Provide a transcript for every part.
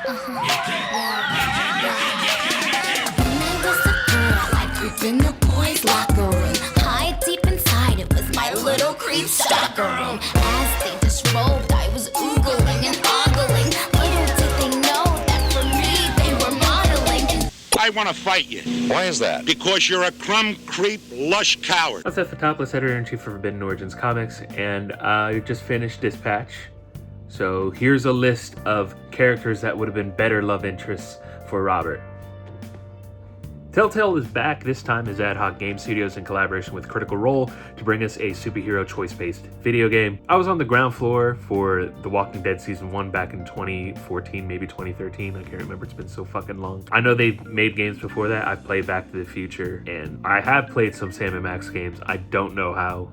In the boys' locker room, high deep inside, it was my little creep stalker room. As they disrobed, I was oogling and ogling. Little did they know that for me they were modeling. I want to fight you. Why is that? Because you're a crumb creep, lush coward. I'm Seth, the topless editor-in-chief of Forbidden Origins Comics, and I just finished Dispatch. So here's a list of characters that would have been better love interests for Robert. Telltale is back, this time as Ad Hoc Game Studios in collaboration with Critical Role to bring us a superhero choice-based video game. I was on the ground floor for The Walking Dead Season 1 back in 2014, maybe 2013, I can't remember, it's been so fucking long. I know they've made games before that, I've played Back to the Future, and I have played some Sam & Max games, I don't know how,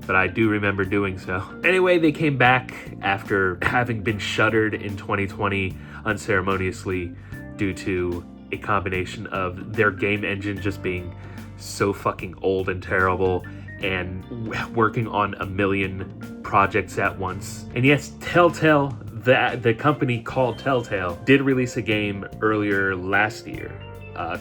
but I do remember doing so. Anyway, they came back after having been shuttered in 2020 unceremoniously due to a combination of their game engine just being so fucking old and terrible and working on a million projects at once. And yes, Telltale, the company called Telltale, did release a game earlier last year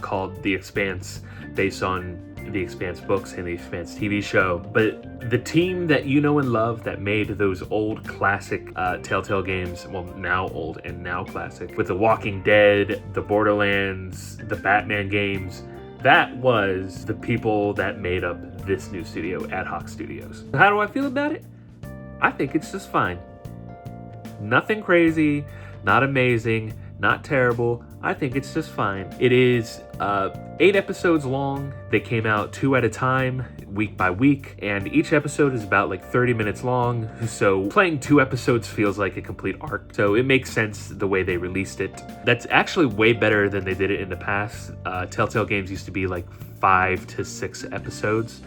called The Expanse, based on The Expanse books and The Expanse TV show. But the team that you know and love that made those old classic Telltale games, well, now old and now classic, with The Walking Dead, the Borderlands, the Batman games, that was the people that made up this new studio, Ad Hoc Studios. How do I feel about it? I think it's just fine. Nothing crazy, not amazing, not terrible. I think it's just fine. It is 8 episodes long. They came out 2 at a time, week by week, and each episode is about like 30 minutes long. So playing 2 episodes feels like a complete arc. So it makes sense the way they released it. That's actually way better than they did it in the past. Telltale games used to be like 5 to 6 episodes,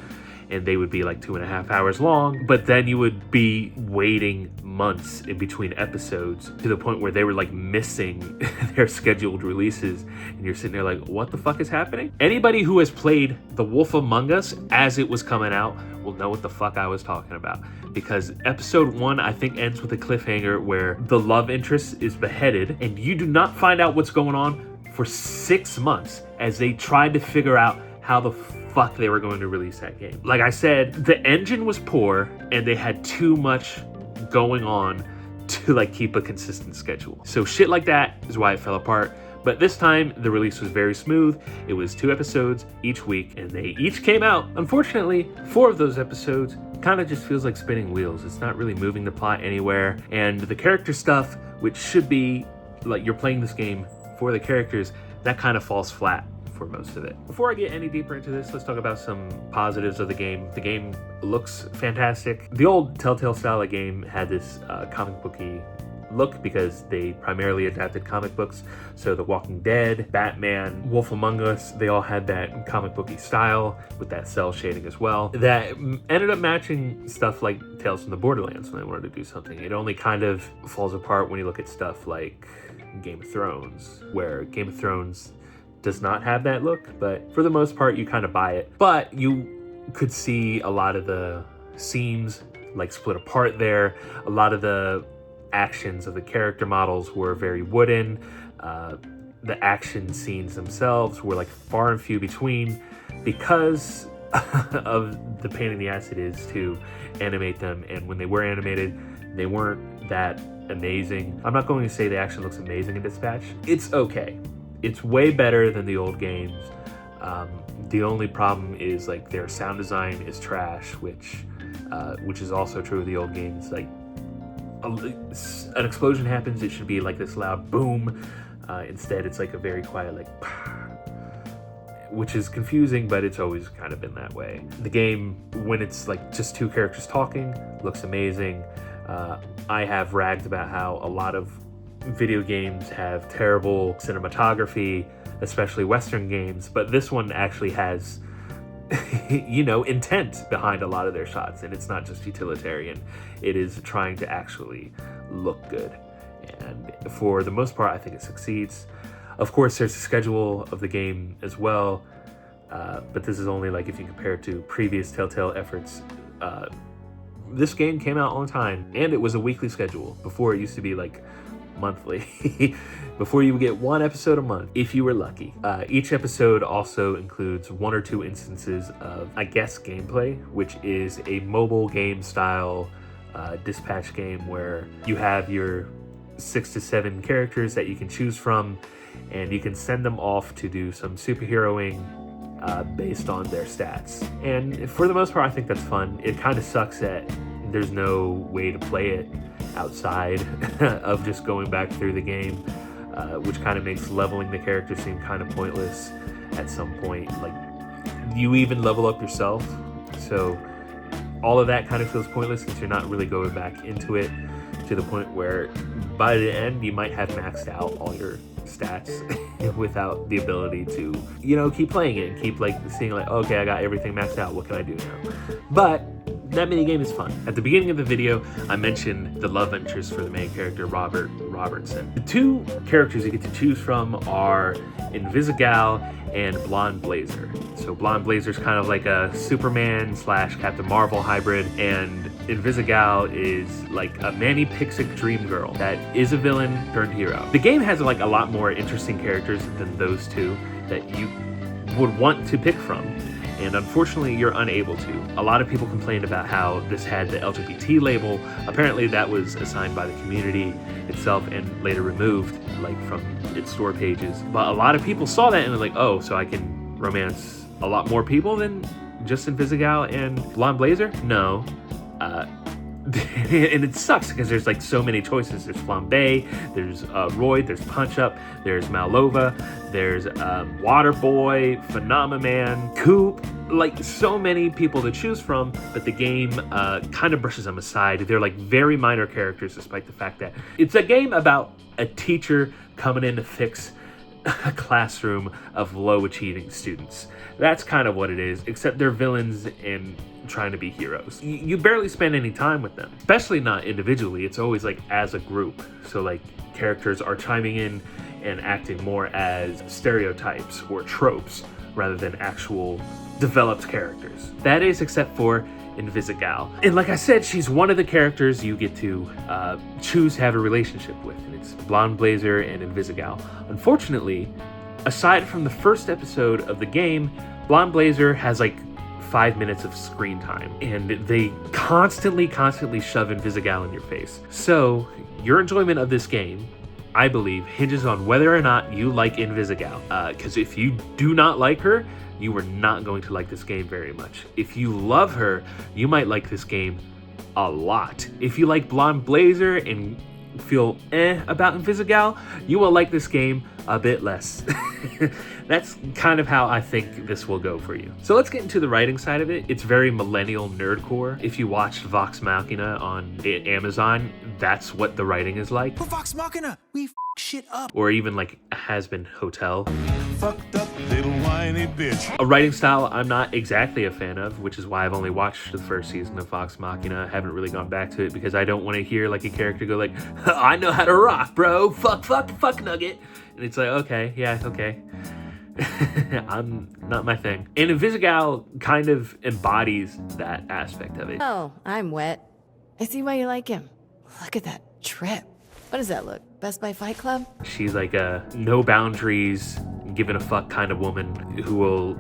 and they would be like 2.5 hours long, but then you would be waiting months in between episodes to the point where they were like missing their scheduled releases, and you're sitting there like, what the fuck is happening? Anybody who has played The Wolf Among Us as it was coming out will know what the fuck I was talking about, because episode 1 I think ends with a cliffhanger where the love interest is beheaded and you do not find out what's going on for 6 months as they tried to figure out how the fuck they were going to release that game. Like I said, the engine was poor and they had too much going on to like keep a consistent schedule. So shit like that is why it fell apart. But this time the release was very smooth. It was 2 episodes each week and they each came out. Unfortunately, 4 of those episodes kind of just feels like spinning wheels. It's not really moving the plot anywhere. And the character stuff, which should be like you're playing this game for the characters, that kind of falls flat for most of it. Before I get any deeper into this, let's talk about some positives of the game. The game looks fantastic. The old Telltale style of game had this comic booky look because they primarily adapted comic books. So The Walking Dead, Batman, Wolf Among Us, they all had that comic booky style with that cell shading as well. That ended up matching stuff like Tales from the Borderlands when they wanted to do something. It only kind of falls apart when you look at stuff like Game of Thrones, where Game of Thrones does not have that look, but for the most part you kind of buy it. But you could see a lot of the seams like split apart there. A lot of the actions of the character models were very wooden. The action scenes themselves were like far and few between because of the pain in the ass it is to animate them, and when they were animated they weren't that amazing. I'm not going to say the action looks amazing in Dispatch. It's okay. It's way better than the old games. The only problem is like their sound design is trash, which is also true of the old games. Like an explosion happens, it should be like this loud boom. Instead, it's like a very quiet like, which is confusing, but it's always kind of been that way. The game, when it's like just 2 characters talking, looks amazing. I have ragged about how a lot of video games have terrible cinematography, especially Western games, but this one actually has intent behind a lot of their shots, and it's not just utilitarian. It is trying to actually look good, and for the most part I think it succeeds. Of course there's the schedule of the game as well, but this is only like if you compare it to previous Telltale efforts. This game came out on time, and it was a weekly schedule. Before it used to be like monthly. Before you would get 1 episode a month, if you were lucky. Each episode also includes 1 or 2 instances of, I guess, gameplay, which is a mobile game style dispatch game where you have your 6 to 7 characters that you can choose from, and you can send them off to do some superheroing based on their stats. And for the most part, I think that's fun. It kind of sucks that there's no way to play it outside of just going back through the game, which kind of makes leveling the character seem kind of pointless at some point. Like, you even level up yourself, so all of that kind of feels pointless since you're not really going back into it to the point where by the end you might have maxed out all your stats without the ability to, you know, keep playing it and keep like seeing like, okay, I got everything maxed out, what can I do now? But that minigame is fun. At the beginning of the video, I mentioned the love interest for the main character, Robertson. The 2 characters you get to choose from are Invisigal and Blonde Blazer. So Blonde Blazer's kind of like a Superman / Captain Marvel hybrid, and Invisigal is like a Manny Pixic dream girl that is a villain turned hero. The game has like a lot more interesting characters than those 2 that you would want to pick from, and unfortunately you're unable to. A lot of people complained about how this had the LGBT label. Apparently that was assigned by the community itself and later removed like from its store pages. But a lot of people saw that and were like, oh, so I can romance a lot more people than just Invisigal and Blonde Blazer? No. And it sucks because there's like so many choices. There's Flambe, there's Roy, there's Punch Up, there's Malova, there's Waterboy, Phenomenon, Coop, like so many people to choose from, but the game kind of brushes them aside. They're like very minor characters despite the fact that it's a game about a teacher coming in to fix a classroom of low achieving students. That's kind of what it is, except they're villains and trying to be heroes. You barely spend any time with them, especially not individually. It's always like as a group. So like characters are chiming in and acting more as stereotypes or tropes rather than actual developed characters. That is except for Invisigal. And like I said, she's one of the characters you get to choose to have a relationship with, and it's Blonde Blazer and Invisigal. Unfortunately, aside from the first episode of the game, Blonde Blazer has like 5 minutes of screen time, and they constantly shove Invisigal in your face. So your enjoyment of this game, I believe, hinges on whether or not you like Invisigal. Because if you do not like her, you are not going to like this game very much. If you love her, you might like this game a lot. If you like Blonde Blazer and feel about Invisigal, you will like this game a bit less. That's kind of how I think this will go for you. So let's get into the writing side of it. It's very millennial nerdcore. If you watched Vox Machina on Amazon, that's what the writing is like. For Vox Machina, we shit up. Or even like Has Been Hotel. Fucked up little whiny bitch. A writing style I'm not exactly a fan of, which is why I've only watched the first season of Vox Machina. I haven't really gone back to it because I don't want to hear like a character go like, I know how to rock, bro. Fuck Nugget. And it's like, okay, yeah, okay. I'm not my thing. And Invisigal kind of embodies that aspect of it. Oh, I'm wet. I see why you like him. Look at that trip. What does that look? Best Buy Fight Club? She's like a no boundaries, giving a fuck kind of woman who will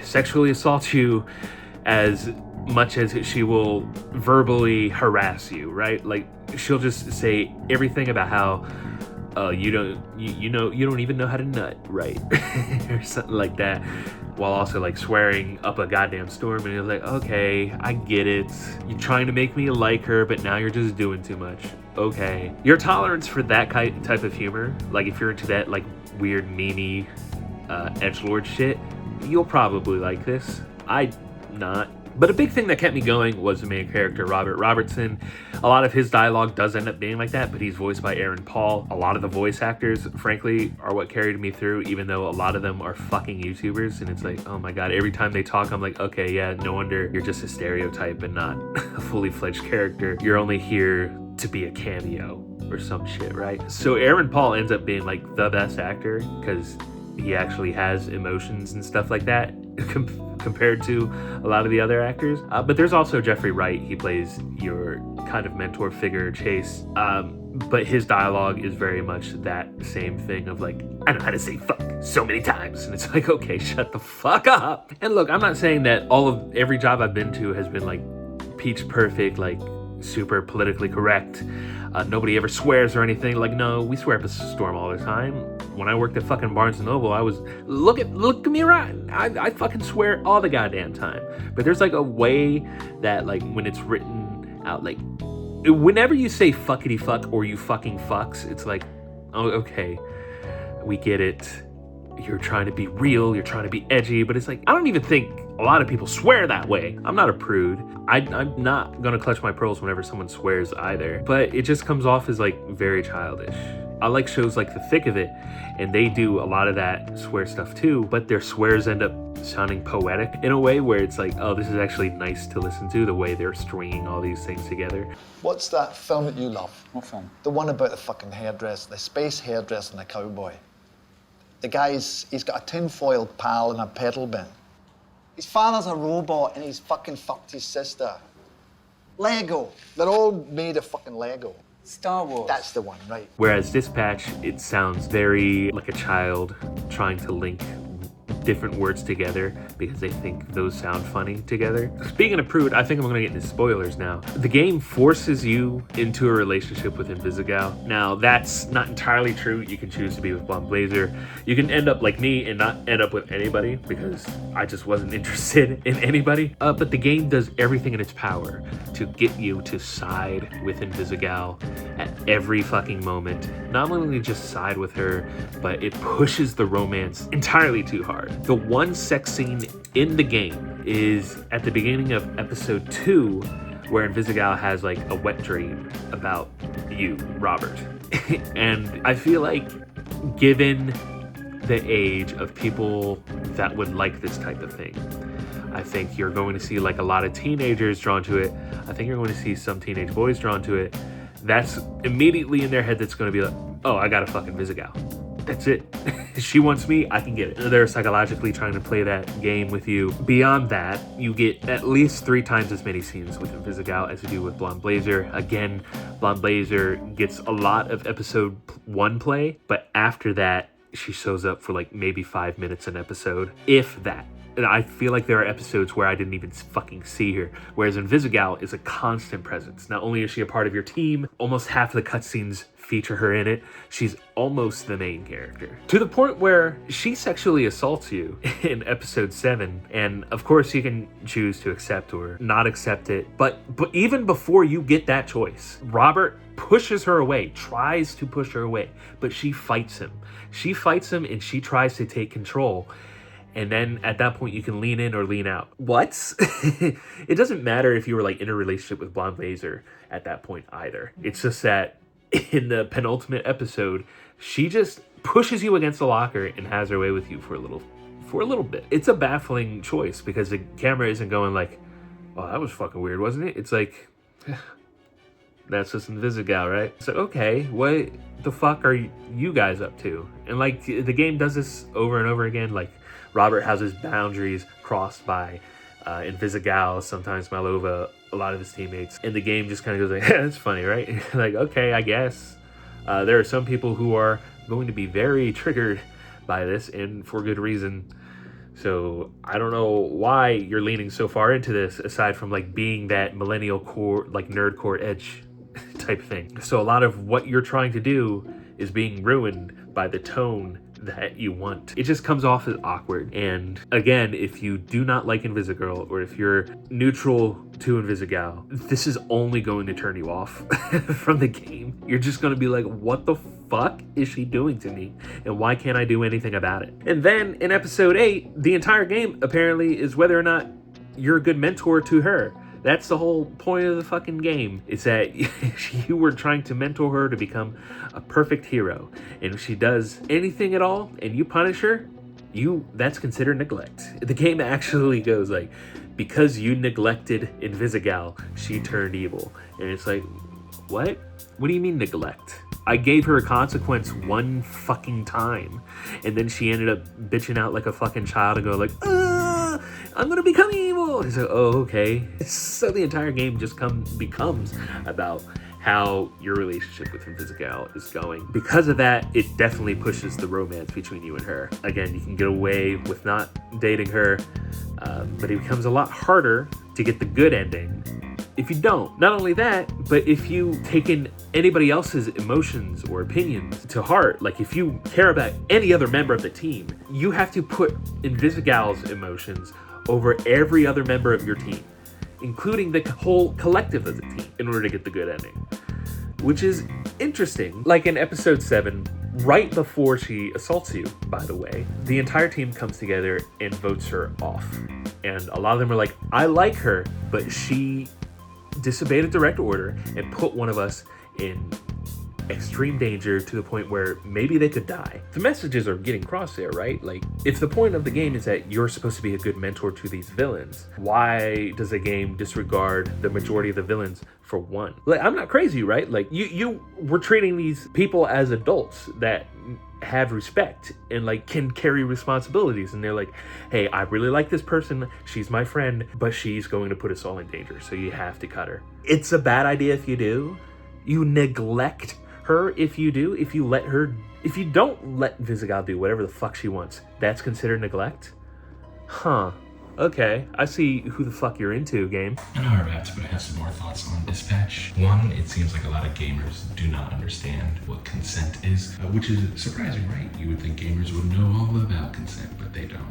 sexually assault you as much as she will verbally harass you, right? Like she'll just say everything about how you don't even know how to nut, right? Or something like that, while also like swearing up a goddamn storm. And you're like, okay, I get it. You're trying to make me like her, but now you're just doing too much. Okay. Your tolerance for that type of humor, like if you're into that like weird memey edgelord shit, you'll probably like this. I not. But a big thing that kept me going was the main character, Robertson. A lot of his dialogue does end up being like that, but he's voiced by Aaron Paul. A lot of the voice actors, frankly, are what carried me through, even though a lot of them are fucking YouTubers. And it's like, oh my God, every time they talk, I'm like, okay, yeah, no wonder you're just a stereotype and not a fully fledged character. You're only here to be a cameo or some shit, right? So Aaron Paul ends up being like the best actor because he actually has emotions and stuff like that compared to a lot of the other actors. But there's also Jeffrey Wright. He plays your kind of mentor figure, Chase. but his dialogue is very much that same thing of like, I know how to say fuck so many times. And it's like, okay, shut the fuck up. And look, I'm not saying that every job I've been to has been like peach perfect, like super politically correct. Nobody ever swears or anything. Like, no, we swear up a storm all the time. When I worked at fucking Barnes & Noble, I was, look at me right. I fucking swear all the goddamn time. But there's like a way that like when it's written out, like whenever you say fuckity fuck or you fucking fucks, it's like, oh, okay, we get it. You're trying to be real, you're trying to be edgy, but it's like, I don't even think a lot of people swear that way. I'm not a prude. I'm not gonna clutch my pearls whenever someone swears either, but it just comes off as like very childish. I like shows like The Thick of It, and they do a lot of that swear stuff too, but their swears end up sounding poetic in a way where it's like, oh, this is actually nice to listen to, the way they're stringing all these things together. What's that film that you love? What film? The one about the fucking hairdresser, the space hairdresser and the cowboy. The guy's, he's got a tinfoil pal and a pedal bin. His father's a robot and he's fucking fucked his sister. Lego. They're all made of fucking Lego. Star Wars. That's the one, right? Whereas Dispatch, it sounds very like a child trying to link different words together because they think those sound funny together. Speaking of prude, I think I'm gonna get into spoilers now. The game forces you into a relationship with Invisigal. Now, that's not entirely true. You can choose to be with Blonde Blazer. You can end up like me and not end up with anybody because I just wasn't interested in anybody. But the game does everything in its power to get you to side with Invisigal at every fucking moment. Not only just side with her, but it pushes the romance entirely too hard. The one sex scene in the game is at the beginning of episode 2, where Invisigal has like a wet dream about you, Robert. And I feel like given the age of people that would like this type of thing, I think you're going to see like a lot of teenagers drawn to it. I think you're going to see some teenage boys drawn to it. That's immediately in their head that's going to be like, oh, I gotta fuck Invisigal. That's it. She wants me, I can get it. They're psychologically trying to play that game with you. Beyond that, you get at least 3 times as many scenes with Invisigal as you do with Blonde Blazer. Again, Blonde Blazer gets a lot of episode 1 play, but after that, she shows up for like maybe 5 minutes an episode, if that. And I feel like there are episodes where I didn't even fucking see her. Whereas Invisigal is a constant presence. Not only is she a part of your team, almost half of the cutscenes feature her in it. She's almost the main character. To the point where she sexually assaults you in episode 7. And of course you can choose to accept or not accept it. But even before you get that choice, Robert pushes her away, tries to push her away, but she fights him. She fights him and she tries to take control. And then at that point, you can lean in or lean out. What? It doesn't matter if you were like in a relationship with Blonde Blazer at that point either. It's just that in the penultimate episode, she just pushes you against the locker and has her way with you for a little bit. It's a baffling choice because the camera isn't going like, oh, that was fucking weird, wasn't it? It's like, that's just Invisigal, right? So, okay, what the fuck are you guys up to? And like, the game does this over and over again. Like, Robert has his boundaries crossed by Invisigal, sometimes Malova, a lot of his teammates. And the game just kind of goes like, that's funny, right? Like, okay, I guess. There are some people who are going to be very triggered by this, and for good reason. So I don't know why you're leaning so far into this, aside from like being that millennial core, like nerdcore edge type thing. So a lot of what you're trying to do is being ruined by the tone that you want. It just comes off as awkward. And again, if you do not like Invisigirl, or if you're neutral to Invisigal, this is only going to turn you off from the game. You're just going to be like, what the fuck is she doing to me? And why can't I do anything about it? And then in episode 8, the entire game apparently is whether or not you're a good mentor to her. That's the whole point of the fucking game. It's that you were trying to mentor her to become a perfect hero. And if she does anything at all and you punish her, that's considered neglect. The game actually goes like, because you neglected Invisigal, she turned evil. And it's like, what? What do you mean neglect? I gave her a consequence one fucking time. And then she ended up bitching out like a fucking child and go like, I'm gonna become evil. He's like, oh, okay. So the entire game just becomes about how your relationship with Invisigal is going. Because of that, it definitely pushes the romance between you and her. Again, you can get away with not dating her, but it becomes a lot harder to get the good ending if you don't. Not only that, but if you taken anybody else's emotions or opinions to heart, like if you care about any other member of the team, you have to put Invisigal's emotions over every other member of your team, including the whole collective of the team, in order to get the good ending. Which is interesting. Like in episode 7, right before she assaults you, by the way, the entire team comes together and votes her off. And a lot of them are like, I like her, but she disobeyed a direct order and put one of us in extreme danger to the point where maybe they could die. The messages are getting crossed there, right? Like, if the point of the game is that you're supposed to be a good mentor to these villains, why does the game disregard the majority of the villains for one? Like, I'm not crazy, right? Like, you were treating these people as adults that have respect and like can carry responsibilities, and they're like, hey, I really like this person, she's my friend, but she's going to put us all in danger, so you have to cut her. It's a bad idea if you do. You neglect her if you do. If you don't let Invisigal do whatever the fuck she wants, that's considered neglect? Huh. Okay, I see who the fuck you're into, game. I know we're about to, but I have some more thoughts on Dispatch. One, it seems like a lot of gamers do not understand what consent is, which is surprising, right? You would think gamers would know all about consent, but they don't.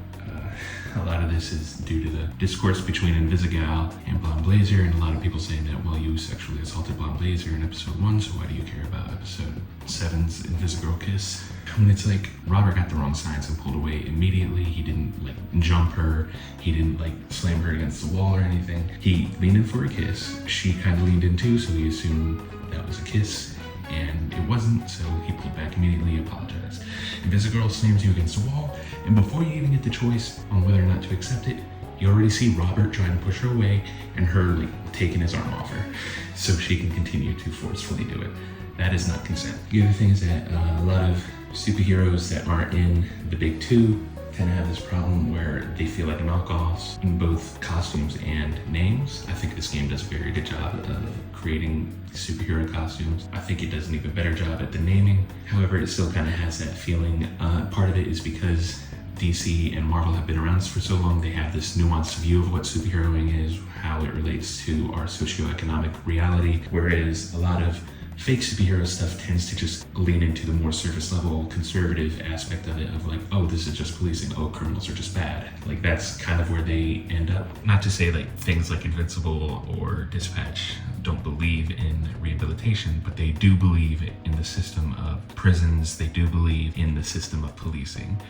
A lot of this is due to the discourse between Invisigal and Blonde Blazer, and a lot of people saying that, well, you sexually assaulted Blonde Blazer in episode 1, so why do you care about episode 7's Invisigirl kiss? When it's like, Robert got the wrong signs and pulled away immediately. He didn't like jump her. He didn't like slam her against the wall or anything. He leaned in for a kiss. She kind of leaned in too, so he assumed that was a kiss, and it wasn't, so he pulled back immediately, apologized. Invisigirl slams you against the wall, and before you even get the choice on whether or not to accept it, you already see Robert trying to push her away and her like taking his arm off her so she can continue to forcefully do it. That is not consent. The other thing is that a lot of superheroes that aren't in the big two tend to have this problem where they feel like knockoffs in both costumes and names. I think this game does a very good job of creating superhero costumes. I think it does an even better job at the naming. However, it still kind of has that feeling. Part of it is because DC and Marvel have been around for so long, they have this nuanced view of what superheroing is, how it relates to our socioeconomic reality, whereas a lot of fake superhero stuff tends to just lean into the more surface level conservative aspect of it, of like, oh, this is just policing, oh, criminals are just bad. Like, that's kind of where they end up. Not to say like things like Invincible or Dispatch don't believe in rehabilitation, but they do believe in the system of prisons. They do believe in the system of policing.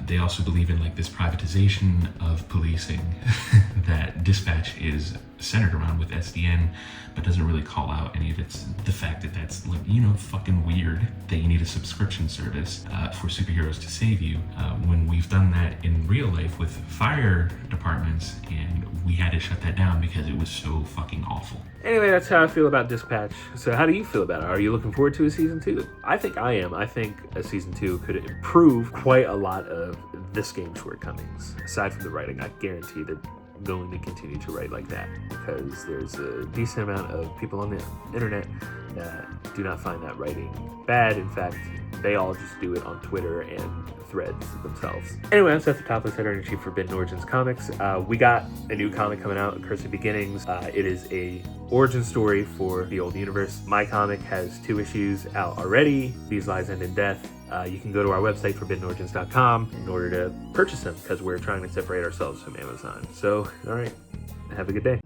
They also believe in like this privatization of policing that Dispatch is centered around with SDN, but doesn't really call out any of the fact that that's like, you know, fucking weird that you need a subscription service for superheroes to save you, when we've done that in real life with fire departments, and we had to shut that down because it was so fucking awful. Anyway, that's how I feel about Dispatch. So how do you feel about it? Are you looking forward to a season 2? I think I am. I think a season 2 could improve quite a lot of this game's shortcomings. Aside from the writing, I guarantee they're going to continue to write like that, because there's a decent amount of people on the internet that do not find that writing bad. In fact, they all just do it on Twitter and threads themselves. Anyway, I'm Seth, the topless editor-in-chief for Forbidden Origins Comics. We got a new comic coming out, Cursed Beginnings. It is a origin story for the old universe. My comic has 2 issues out already. These Lies End in Death. You can go to our website, forbiddenorigins.com, in order to purchase them, because we're trying to separate ourselves from Amazon. So, all right, have a good day.